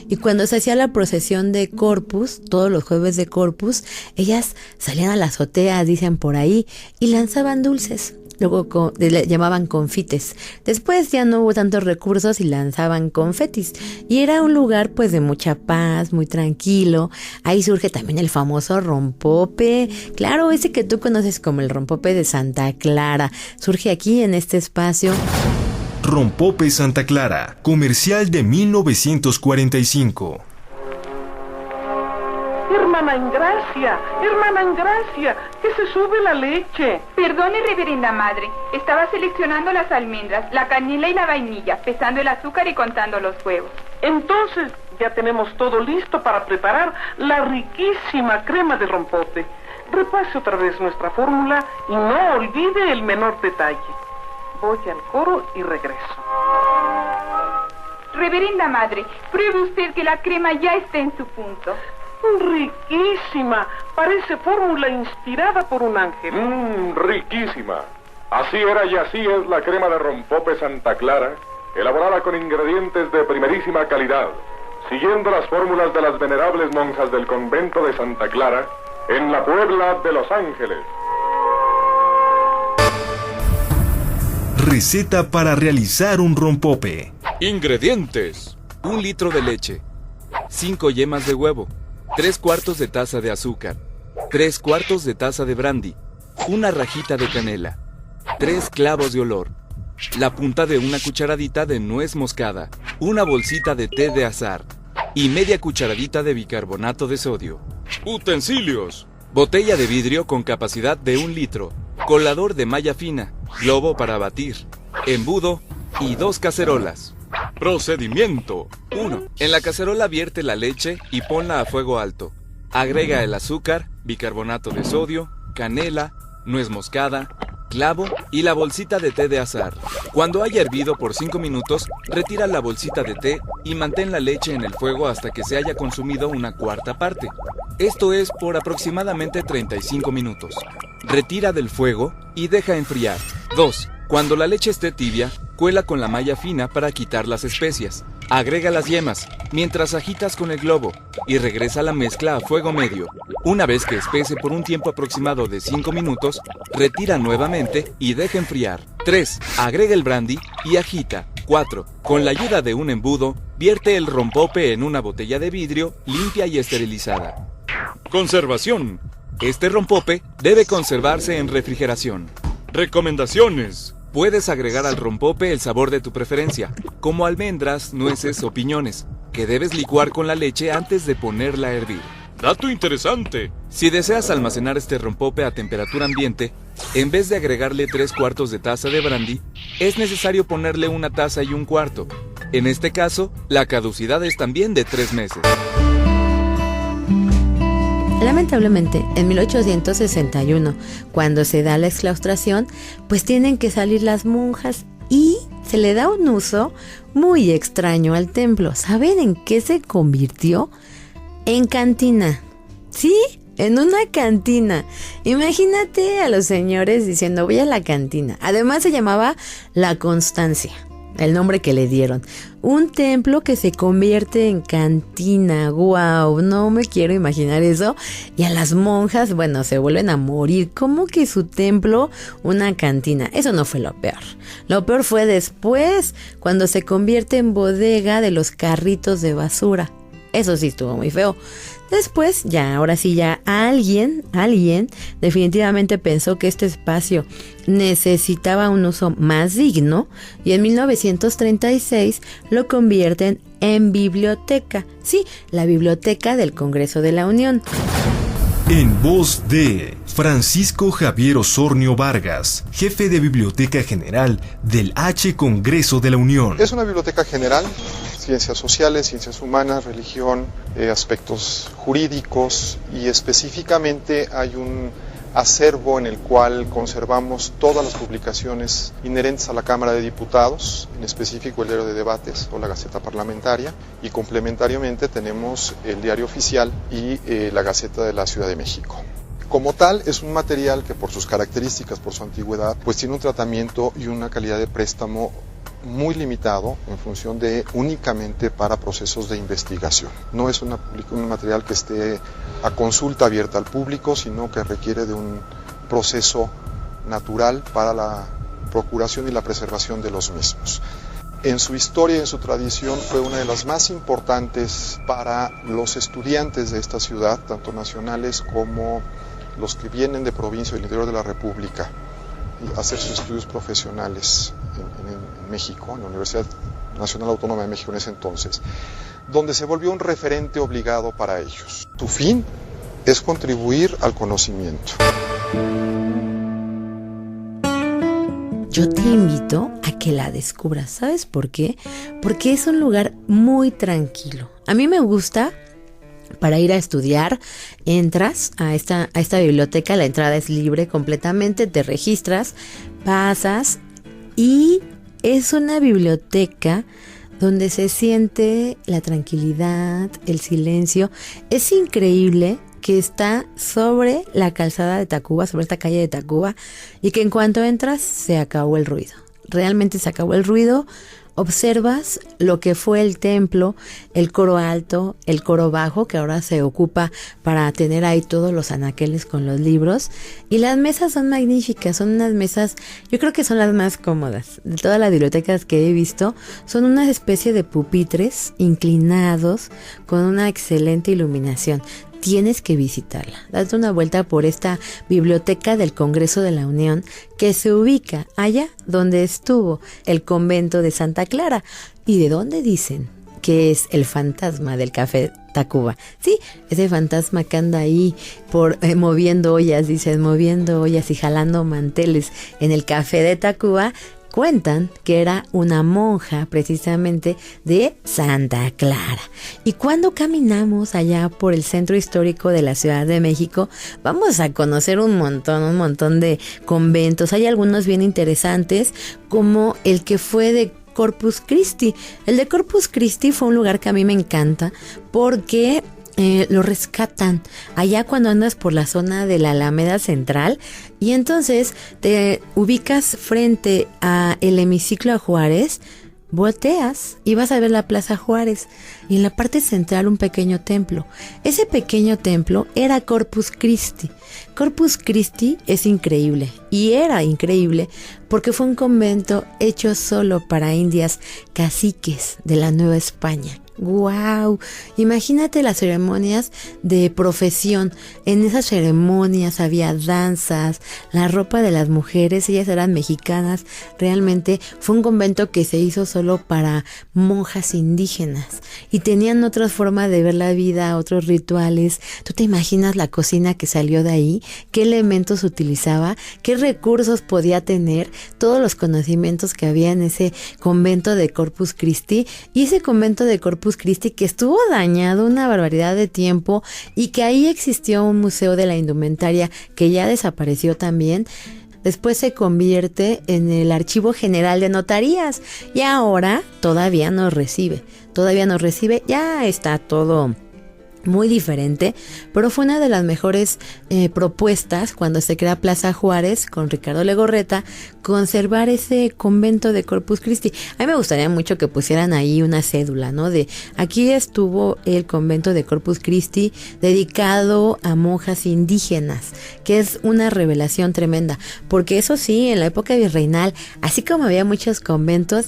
Y cuando se hacía la procesión de Corpus, todos los jueves de Corpus, ellas salían a la azotea, dicen por ahí, y lanzaban dulces. Luego le llamaban confites. Después ya no hubo tantos recursos y lanzaban confetis. Y era un lugar pues de mucha paz, muy tranquilo. Ahí surge también el famoso rompope. Claro, ese que tú conoces como el rompope de Santa Clara. Surge aquí en este espacio. Rompope Santa Clara, comercial de 1945. Hermana Ingracia, que se sube la leche. Perdone, reverenda madre, estaba seleccionando las almendras, la canela y la vainilla, pesando el azúcar y contando los huevos. Entonces ya tenemos todo listo para preparar la riquísima crema de rompope. Repase otra vez nuestra fórmula y no olvide el menor detalle. Voy al coro y regreso. Reverenda madre, pruebe usted que la crema ya está en su punto. Riquísima, parece fórmula inspirada por un ángel. Riquísima. Así era y así es la crema de rompope Santa Clara, elaborada con ingredientes de primerísima calidad, siguiendo las fórmulas de las venerables monjas del convento de Santa Clara, en la Puebla de Los Ángeles. Receta para realizar un rompope. Ingredientes: 1 litro de leche, 5 yemas de huevo, 3/4 de taza de azúcar, 3/4 de taza de brandy, una rajita de canela, 3 clavos de olor, la punta de una cucharadita de nuez moscada, una bolsita de té de azahar y media cucharadita de bicarbonato de sodio. Utensilios: botella de vidrio con capacidad de 1 litro, colador de malla fina, globo para batir, embudo y 2 cacerolas. Procedimiento: 1. En la cacerola vierte la leche y ponla a fuego alto. Agrega el azúcar, bicarbonato de sodio, canela, nuez moscada, clavo y la bolsita de té de azahar. Cuando haya hervido por 5 minutos, retira la bolsita de té y mantén la leche en el fuego hasta que se haya consumido una cuarta parte. Esto es por aproximadamente 35 minutos. Retira del fuego y deja enfriar. 2. Cuando la leche esté tibia, cuela con la malla fina para quitar las especias. Agrega las yemas, mientras agitas con el globo, y regresa la mezcla a fuego medio. Una vez que espese por un tiempo aproximado de 5 minutos, retira nuevamente y deja enfriar. 3. Agrega el brandy y agita. 4. Con la ayuda de un embudo, vierte el rompope en una botella de vidrio limpia y esterilizada. Conservación: este rompope debe conservarse en refrigeración. Recomendaciones: puedes agregar al rompope el sabor de tu preferencia, como almendras, nueces o piñones, que debes licuar con la leche antes de ponerla a hervir. Dato interesante: si deseas almacenar este rompope a temperatura ambiente, en vez de agregarle 3/4 de taza de brandy, es necesario ponerle 1 taza y 1/4. En este caso, la caducidad es también de 3 meses. Lamentablemente, en 1861, cuando se da la exclaustración, pues tienen que salir las monjas y se le da un uso muy extraño al templo. ¿Saben en qué se convirtió? En cantina. ¿Sí? En una cantina. Imagínate a los señores diciendo, voy a la cantina. Además se llamaba La Constancia, el nombre que le dieron. Un templo que se convierte en cantina. ¡Guau! No me quiero imaginar eso. Y a las monjas, bueno, se vuelven a morir. ¿Cómo que su templo, una cantina? Eso no fue lo peor. Lo peor fue después, cuando se convierte en bodega de los carritos de basura. Eso sí estuvo muy feo. Después, ahora sí, alguien definitivamente pensó que este espacio necesitaba un uso más digno y en 1936 lo convierten en biblioteca. Sí, la Biblioteca del Congreso de la Unión. En voz de Francisco Javier Osornio Vargas, jefe de Biblioteca General del H. Congreso de la Unión. Es una biblioteca general, ciencias sociales, ciencias humanas, religión, aspectos jurídicos y específicamente hay un acervo en el cual conservamos todas las publicaciones inherentes a la Cámara de Diputados, en específico el diario de debates o la Gaceta Parlamentaria, y complementariamente tenemos el diario oficial y la Gaceta de la Ciudad de México. Como tal, es un material que por sus características, por su antigüedad, pues tiene un tratamiento y una calidad de préstamo muy limitado en función de únicamente para procesos de investigación. No es un material que esté a consulta abierta al público, sino que requiere de un proceso natural para la procuración y la preservación de los mismos. En su historia y en su tradición fue una de las más importantes para los estudiantes de esta ciudad, tanto nacionales como los que vienen de provincia o del interior de la República, y hacer sus estudios profesionales en México, en la Universidad Nacional Autónoma de México en ese entonces, donde se volvió un referente obligado para ellos. Su fin es contribuir al conocimiento. Yo te invito a que la descubras. ¿Sabes por qué? Porque es un lugar muy tranquilo. A mí me gusta. Para ir a estudiar, entras a esta biblioteca, la entrada es libre completamente, te registras, pasas y es una biblioteca donde se siente la tranquilidad, el silencio. Es increíble que está sobre la calzada de Tacuba, sobre esta calle de Tacuba, y que en cuanto entras se acabó el ruido. Realmente se acabó el ruido. Observas lo que fue el templo, el coro alto, el coro bajo, que ahora se ocupa para tener ahí todos los anaqueles con los libros. Y las mesas son magníficas, son unas mesas, yo creo que son las más cómodas. De todas las bibliotecas que he visto, son una especie de pupitres inclinados con una excelente iluminación. Tienes que visitarla. Date una vuelta por esta biblioteca del Congreso de la Unión que se ubica allá donde estuvo el convento de Santa Clara y de donde dicen que es el fantasma del Café Tacuba. Sí, ese fantasma que anda ahí moviendo ollas, dicen, moviendo ollas y jalando manteles en el Café de Tacuba. Cuentan que era una monja precisamente de Santa Clara. Y cuando caminamos allá por el centro histórico de la Ciudad de México, vamos a conocer un montón de conventos. Hay algunos bien interesantes, como el que fue de Corpus Christi. El de Corpus Christi fue un lugar que a mí me encanta porque lo rescatan allá cuando andas por la zona de la Alameda Central y entonces te ubicas frente a el hemiciclo a Juárez, volteas y vas a ver la Plaza Juárez y en la parte central un pequeño templo. Ese pequeño templo era Corpus Christi. Corpus Christi es increíble y era increíble porque fue un convento hecho solo para indias caciques de la Nueva España. ¡Wow! Imagínate las ceremonias de profesión. En esas ceremonias había danzas, la ropa de las mujeres, ellas eran mexicanas. Realmente fue un convento que se hizo solo para monjas indígenas y tenían otra forma de ver la vida, otros rituales. ¿Tú te imaginas la cocina que salió de ahí? ¿Qué elementos utilizaba? ¿Qué recursos podía tener? Todos los conocimientos que había en ese convento de Corpus Christi. Y ese convento de Corpus Christi que estuvo dañado una barbaridad de tiempo y que ahí existió un museo de la indumentaria que ya desapareció también. Después se convierte en el Archivo General de Notarías y ahora todavía nos recibe, ya está todo muy diferente, pero fue una de las mejores propuestas cuando se crea Plaza Juárez con Ricardo Legorreta, conservar ese convento de Corpus Christi. A mí me gustaría mucho que pusieran ahí una cédula, ¿no? De aquí estuvo el convento de Corpus Christi dedicado a monjas indígenas, que es una revelación tremenda, porque eso sí, en la época virreinal, así como había muchos conventos,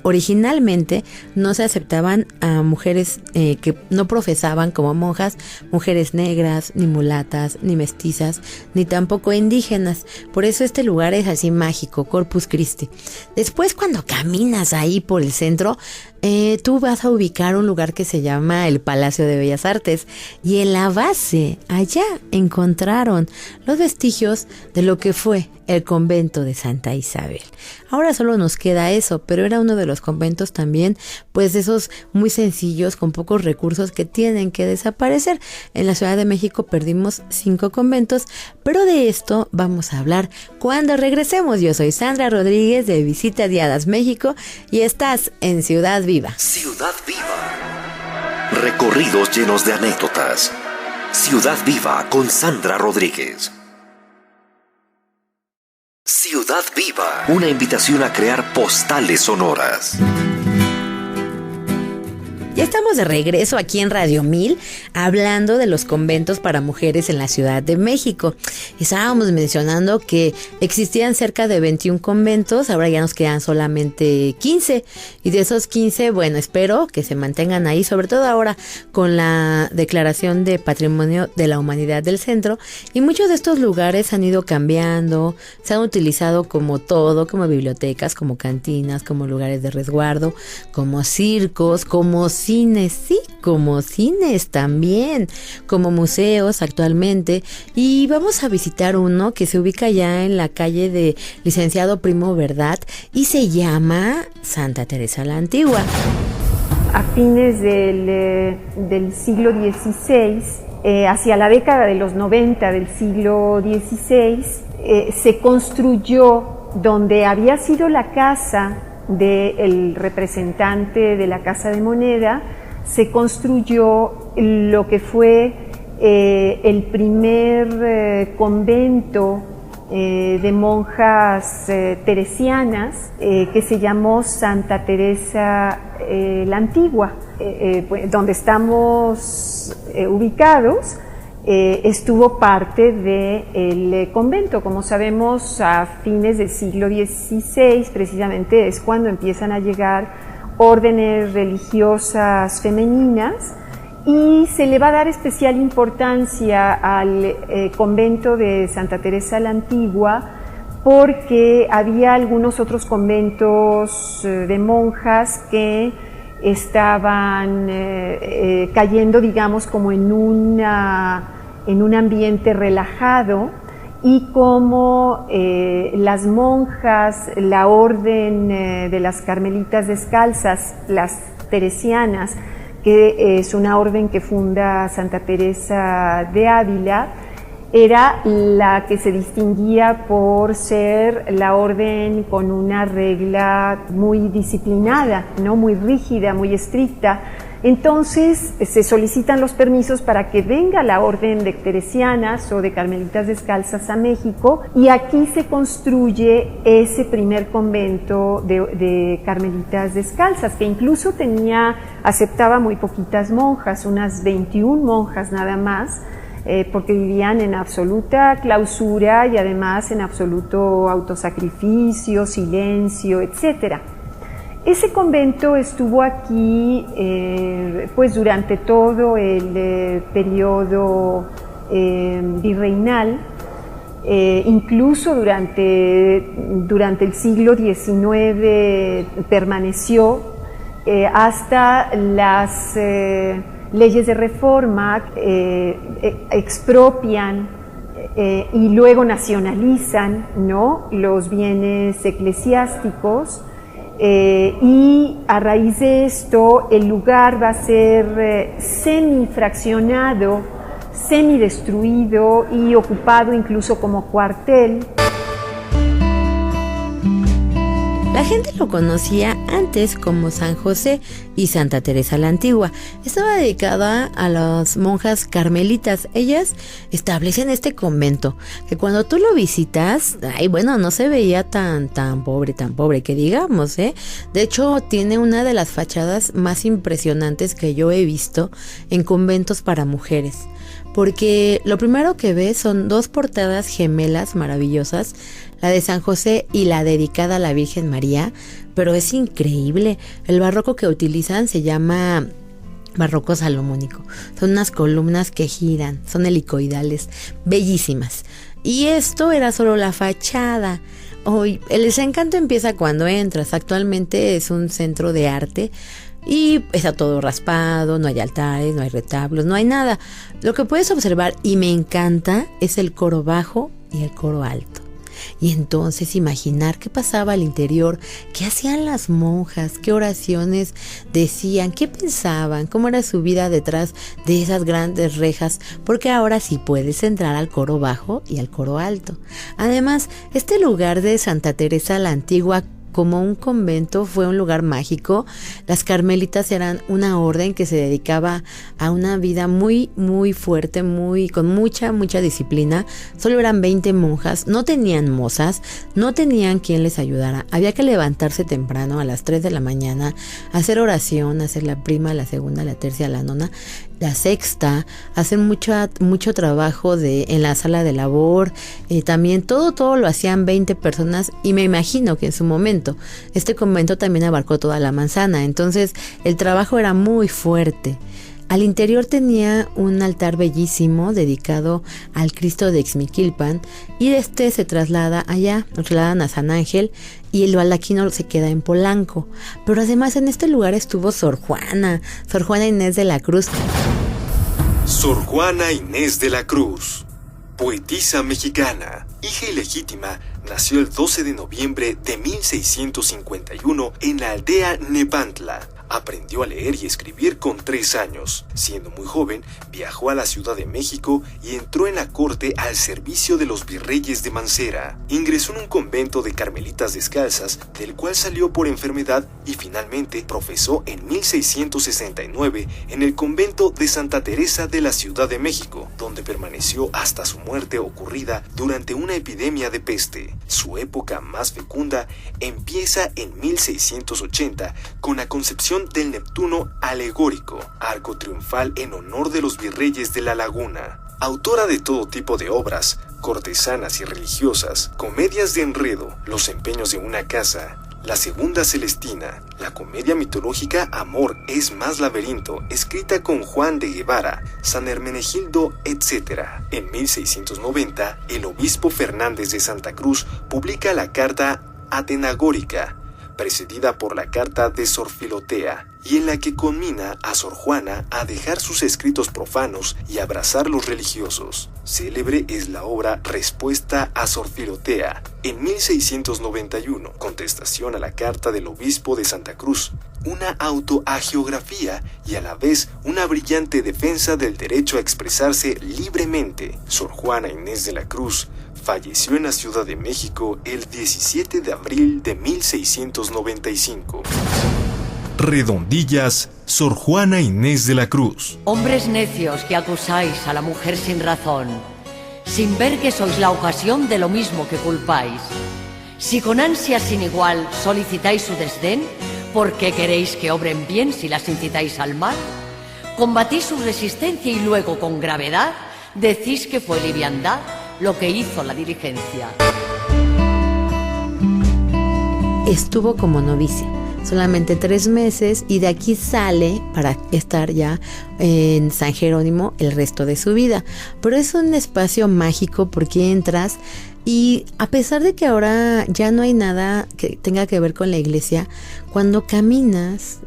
originalmente no se aceptaban a mujeres que no profesaban como monjas, mujeres negras, ni mulatas, ni mestizas, ni tampoco indígenas. Por eso este lugar es así mágico, Corpus Christi. Después, cuando caminas ahí por el centro, tú vas a ubicar un lugar que se llama el Palacio de Bellas Artes y en la base, allá encontraron los vestigios de lo que fue el convento de Santa Isabel. Ahora solo nos queda eso, pero era uno de los conventos también, pues esos muy sencillos, con pocos recursos, que tienen que desaparecer. En la Ciudad de México perdimos 5 conventos, pero de esto vamos a hablar cuando regresemos. Yo soy Sandra Rodríguez de Visita Guiadas México y estás en Ciudad Viva. Ciudad Viva. Recorridos llenos de anécdotas. Ciudad Viva con Sandra Rodríguez. Ciudad Viva, una invitación a crear postales sonoras. Ya estamos de regreso aquí en Radio 1000 hablando de los conventos para mujeres en la Ciudad de México. Estábamos mencionando que existían cerca de 21 conventos, ahora ya nos quedan solamente 15. Y de esos 15, bueno, espero que se mantengan ahí, sobre todo ahora con la declaración de Patrimonio de la Humanidad del Centro. Y muchos de estos lugares han ido cambiando, se han utilizado como todo, como bibliotecas, como cantinas, como lugares de resguardo, como circos, como cines, sí, como cines también, como museos actualmente. Y vamos a visitar uno que se ubica ya en la calle de Licenciado Primo Verdad y se llama Santa Teresa la Antigua. A fines del siglo XVI, hacia la década de los 90 del siglo XVI, se construyó donde había sido la casa del representante de la Casa de Moneda, se construyó lo que fue el primer convento de monjas teresianas que se llamó Santa Teresa la Antigua. Donde estamos ubicados estuvo parte del convento. Como sabemos, a fines del siglo XVI precisamente es cuando empiezan a llegar órdenes religiosas femeninas y se le va a dar especial importancia al convento de Santa Teresa la Antigua porque había algunos otros conventos de monjas que estaban cayendo, digamos, como en un ambiente relajado, y como las monjas, la orden de las Carmelitas Descalzas, las teresianas, que es una orden que funda Santa Teresa de Ávila, era la que se distinguía por ser la orden con una regla muy disciplinada, ¿no? Muy rígida, muy estricta. Entonces se solicitan los permisos para que venga la orden de teresianas o de Carmelitas Descalzas a México, y aquí se construye ese primer convento de Carmelitas Descalzas, que incluso aceptaba muy poquitas monjas, unas 21 monjas nada más, porque vivían en absoluta clausura y además en absoluto autosacrificio, silencio, etc. Ese convento estuvo aquí pues durante todo el periodo virreinal, incluso durante el siglo XIX permaneció hasta las leyes de reforma, expropian y luego nacionalizan, ¿no?, los bienes eclesiásticos, y a raíz de esto el lugar va a ser semifraccionado, semidestruido y ocupado incluso como cuartel. La gente lo conocía antes como San José y Santa Teresa la Antigua. Estaba dedicada a las monjas carmelitas. Ellas establecen este convento que cuando tú lo visitas, no se veía tan pobre que digamos, ¿eh? De hecho, tiene una de las fachadas más impresionantes que yo he visto en conventos para mujeres. Porque lo primero que ves son 2 portadas gemelas maravillosas, la de San José y la dedicada a la Virgen María, pero es increíble. El barroco que utilizan se llama barroco salomónico. Son unas columnas que giran, son helicoidales, bellísimas. Y esto era solo la fachada. Hoy el desencanto empieza cuando entras. Actualmente es un centro de arte y está todo raspado, no hay altares, no hay retablos, no hay nada. Lo que puedes observar, y me encanta, es el coro bajo y el coro alto. y entonces imaginar qué pasaba al interior, qué hacían las monjas, qué oraciones decían, qué pensaban, cómo era su vida detrás de esas grandes rejas, porque ahora sí puedes entrar al coro bajo y al coro alto. Además, este lugar de Santa Teresa la Antigua, como un convento, fue un lugar mágico. Las carmelitas eran una orden que se dedicaba a una vida muy, muy fuerte, con mucha disciplina. Solo eran 20 monjas, no tenían mozas, no tenían quien les ayudara. Había que levantarse temprano a las 3 de la mañana, hacer oración, hacer la prima, la segunda, la tercia, la nona, la sexta, hacer mucho trabajo en la sala de labor, también todo lo hacían 20 personas, y me imagino que en su momento este convento también abarcó toda la manzana, entonces el trabajo era muy fuerte. Al interior tenía un altar bellísimo dedicado al Cristo de Ixmiquilpan, y se trasladan a San Ángel, y el baldaquino se queda en Polanco. Pero además en este lugar estuvo Sor Juana Inés de la Cruz. Sor Juana Inés de la Cruz, poetisa mexicana, hija ilegítima, nació el 12 de noviembre de 1651 en la aldea Nepantla. Aprendió a leer y escribir con 3 años. Siendo muy joven, viajó a la Ciudad de México y entró en la corte al servicio de los virreyes de Mancera. Ingresó en un convento de carmelitas descalzas, del cual salió por enfermedad, y finalmente profesó en 1669 en el convento de Santa Teresa de la Ciudad de México, donde permaneció hasta su muerte ocurrida durante una epidemia de peste. Su época más fecunda empieza en 1680 con la concepción del Neptuno alegórico, arco triunfal en honor de los virreyes de la Laguna. Autora de todo tipo de obras, cortesanas y religiosas, comedias de enredo, Los empeños de una casa, La segunda Celestina, la comedia mitológica Amor es más laberinto, escrita con Juan de Guevara, San Hermenegildo, etc. En 1690, el obispo Fernández de Santa Cruz publica la carta Atenagórica, precedida por la carta de Sor Filotea, y en la que conmina a Sor Juana a dejar sus escritos profanos y abrazar los religiosos. Célebre es la obra Respuesta a Sor Filotea, en 1691, contestación a la carta del obispo de Santa Cruz, una autohagiografía y a la vez una brillante defensa del derecho a expresarse libremente. Sor Juana Inés de la Cruz falleció en la Ciudad de México el 17 de abril de 1695. Redondillas, Sor Juana Inés de la Cruz. Hombres necios que acusáis a la mujer sin razón, sin ver que sois la ocasión de lo mismo que culpáis. Si con ansia sin igual solicitáis su desdén, ¿por qué queréis que obren bien si las incitáis al mal? Combatís su resistencia y luego con gravedad decís que fue liviandad lo que hizo la diligencia. Estuvo como novicia solamente 3 meses, y de aquí sale para estar ya en San Jerónimo el resto de su vida. Pero es un espacio mágico porque entras, y a pesar de que ahora ya no hay nada que tenga que ver con la iglesia, cuando caminas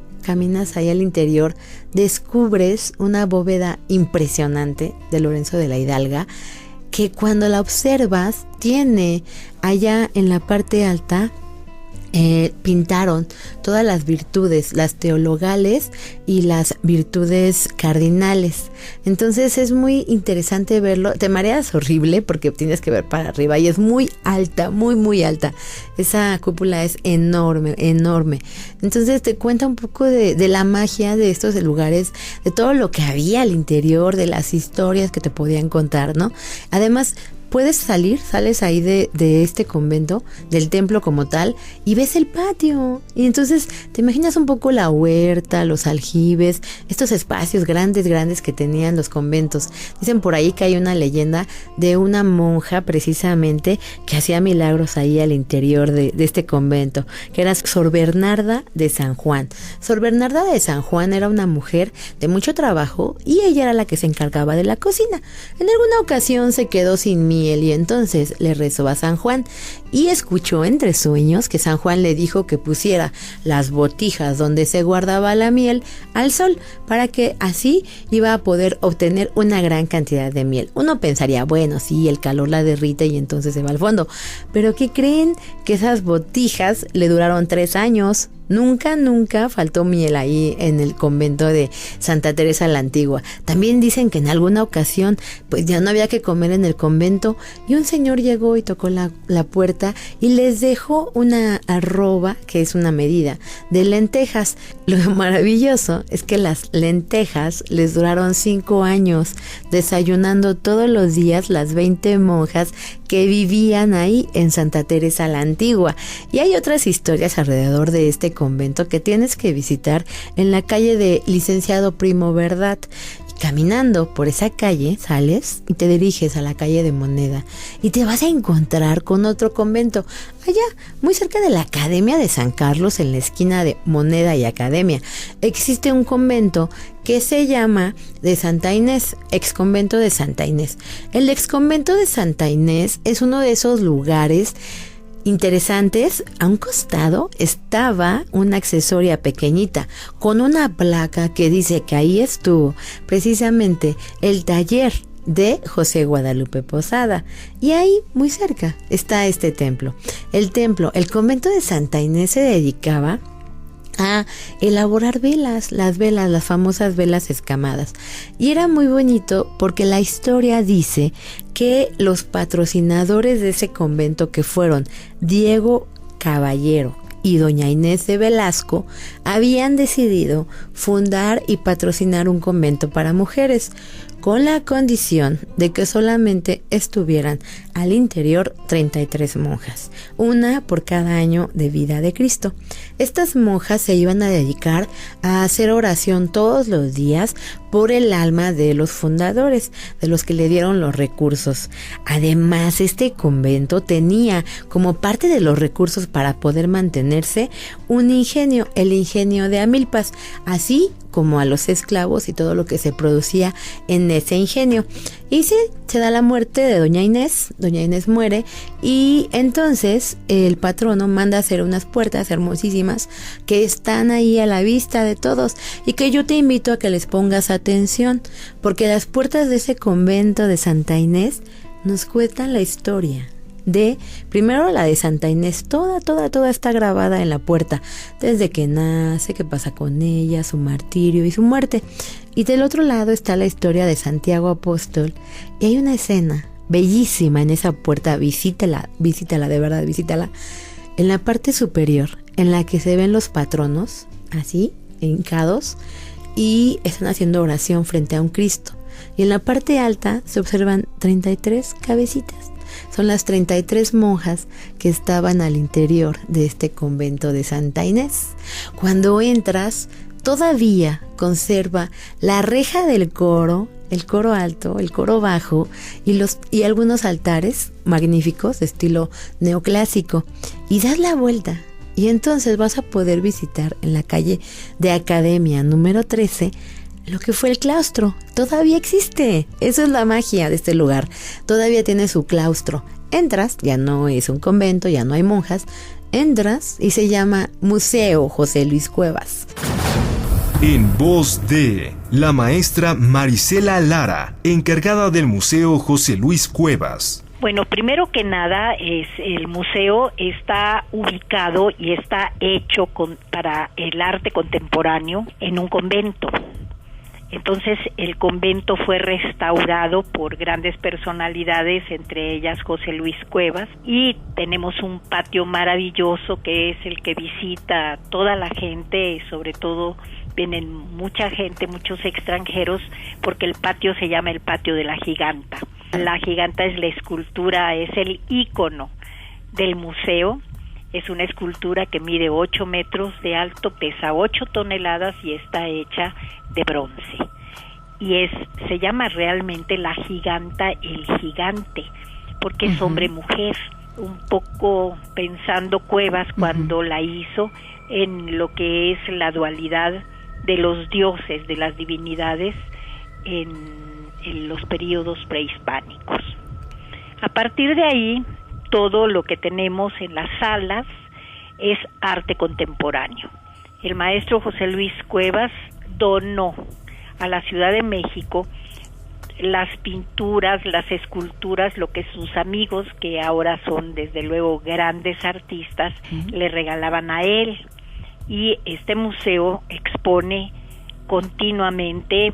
ahí al interior, descubres una bóveda impresionante de Lorenzo de la Hidalga, que cuando la observas tiene allá en la parte alta, pintaron todas las virtudes, las teologales y las virtudes cardinales. Entonces es muy interesante verlo. Te mareas horrible porque tienes que ver para arriba, y es muy alta, muy alta. Esa cúpula es enorme. Entonces te cuenta un poco de la magia de estos lugares, de todo lo que había al interior, de las historias que te podían contar, ¿no? Además, sales ahí de este convento, del templo como tal, y ves el patio. Y entonces te imaginas un poco la huerta, los aljibes, estos espacios grandes que tenían los conventos. Dicen por ahí que hay una leyenda de una monja precisamente que hacía milagros ahí al interior de este convento, que era Sor Bernarda de San Juan. Sor Bernarda de San Juan era una mujer de mucho trabajo, y ella era la que se encargaba de la cocina. En alguna ocasión se quedó sin miel, y entonces le rezó a San Juan, y escuchó entre sueños que San Juan le dijo que pusiera las botijas donde se guardaba la miel al sol para que así iba a poder obtener una gran cantidad de miel. Uno pensaría, bueno, sí, el calor la derrite y entonces se va al fondo, pero ¿qué creen? Que esas botijas le duraron 3 años. Nunca faltó miel ahí en el convento de Santa Teresa la Antigua. También dicen que en alguna ocasión pues ya no había que comer en el convento y un señor llegó y tocó la puerta y les dejó una arroba, que es una medida, de lentejas. Lo maravilloso es que las lentejas les duraron 5 años, desayunando todos los días las 20 monjas que vivían ahí en Santa Teresa la Antigua. Y hay otras historias alrededor de este convento que tienes que visitar en la calle de Licenciado Primo Verdad. Y caminando por esa calle sales y te diriges a la calle de Moneda y te vas a encontrar con otro convento allá muy cerca de la Academia de San Carlos, en la esquina de Moneda y Academia. Existe un convento que se llama de Santa Inés, exconvento de Santa Inés. El exconvento de Santa Inés es uno de esos lugares interesantes. A un costado estaba una accesoria pequeñita con una placa que dice que ahí estuvo precisamente el taller de José Guadalupe Posada, y ahí muy cerca está este templo. El convento de Santa Inés se dedicaba a elaborar velas, las famosas velas escamadas, y era muy bonito porque la historia dice que los patrocinadores de ese convento, que fueron Diego Caballero y doña Inés de Velasco, habían decidido fundar y patrocinar un convento para mujeres, con la condición de que solamente estuvieran al interior 33 monjas, una por cada año de vida de Cristo. Estas monjas se iban a dedicar a hacer oración todos los días por el alma de los fundadores, de los que le dieron los recursos. Además, este convento tenía como parte de los recursos para poder mantenerse un ingenio, el ingenio de Amilpas, así como a los esclavos y todo lo que se producía en ese ingenio. Y sí, se da la muerte de doña Inés muere, y entonces el patrono manda a hacer unas puertas hermosísimas que están ahí a la vista de todos, y que yo te invito a que les pongas atención, porque las puertas de ese convento de Santa Inés nos cuentan la historia de, primero, la de Santa Inés, toda está grabada en la puerta, desde que nace, qué pasa con ella, su martirio y su muerte. Y del otro lado está la historia de Santiago Apóstol, y hay una escena bellísima en esa puerta. Visítala, de verdad, visítala. En la parte superior, en la que se ven los patronos, así, hincados, y están haciendo oración frente a un Cristo. Y en la parte alta se observan 33 cabecitas. Son las 33 monjas que estaban al interior de este convento de Santa Inés. Cuando entras, todavía conserva la reja del coro, el coro alto, el coro bajo y algunos altares magníficos de estilo neoclásico. Y das la vuelta y entonces vas a poder visitar en la calle de Academia número 13 lo que fue el claustro. Todavía existe. Eso es la magia de este lugar. Todavía tiene su claustro. Entras, ya no es un convento, ya no hay monjas. Entras y se llama Museo José Luis Cuevas. En voz de la maestra Marisela Lara, encargada del Museo José Luis Cuevas. Bueno, primero que nada, el museo está ubicado y está hecho para el arte contemporáneo en un convento. Entonces el convento fue restaurado por grandes personalidades, entre ellas José Luis Cuevas, y tenemos un patio maravilloso que es el que visita toda la gente, y sobre todo vienen mucha gente, muchos extranjeros, porque el patio se llama el patio de la Giganta. La Giganta es la escultura, es el ícono del museo. Es una escultura que mide 8 metros de alto, pesa 8 toneladas y está hecha de bronce. Y se llama realmente la Giganta, el gigante, porque es hombre-mujer. Un poco pensando Cuevas cuando la hizo en lo que es la dualidad de los dioses, de las divinidades en los periodos prehispánicos. A partir de ahí, todo lo que tenemos en las salas es arte contemporáneo. El maestro José Luis Cuevas donó a la Ciudad de México las pinturas, las esculturas, lo que sus amigos, que ahora son desde luego grandes artistas, le regalaban a él. Y este museo expone continuamente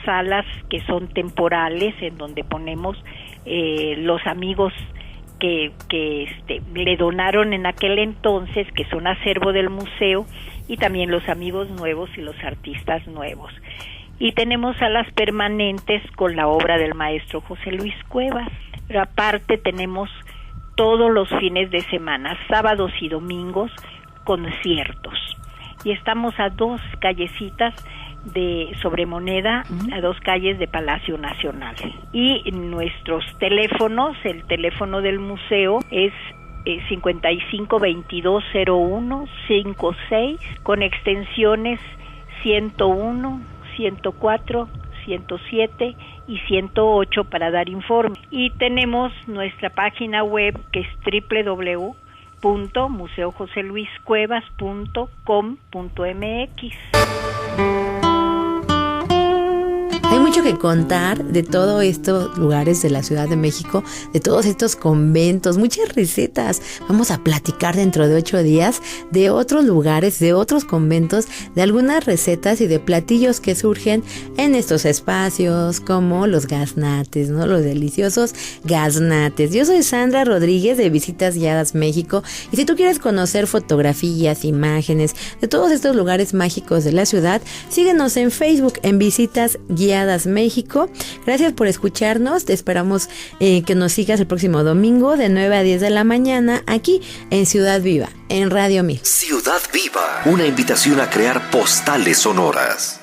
salas que son temporales, en donde ponemos los amigos que le donaron en aquel entonces, que son acervo del museo, y también los amigos nuevos y los artistas nuevos. Y tenemos salas permanentes con la obra del maestro José Luis Cuevas. Pero aparte tenemos todos los fines de semana, sábados y domingos, conciertos. Y estamos a 2 callecitas sobre Moneda, a 2 calles de Palacio Nacional. Y nuestros teléfonos, el teléfono del museo es 55220156 con extensiones 101, 104, 107 y 108 para dar informe. Y tenemos nuestra página web, que es www.museojoseluiscuevas.com.mx. Hay mucho que contar de todos estos lugares de la Ciudad de México, de todos estos conventos, muchas recetas. Vamos a platicar dentro de 8 días de otros lugares, de otros conventos, de algunas recetas y de platillos que surgen en estos espacios, como los gaznates, ¿no? Los deliciosos gaznates. Yo soy Sandra Rodríguez de Visitas Guiadas México, y si tú quieres conocer fotografías, imágenes de todos estos lugares mágicos de la ciudad, síguenos en Facebook en Visitas Guiadas México. Gracias por escucharnos. Te esperamos que nos sigas el próximo domingo de 9 a 10 de la mañana aquí en Ciudad Viva, en Radio 1000. Ciudad Viva, una invitación a crear postales sonoras.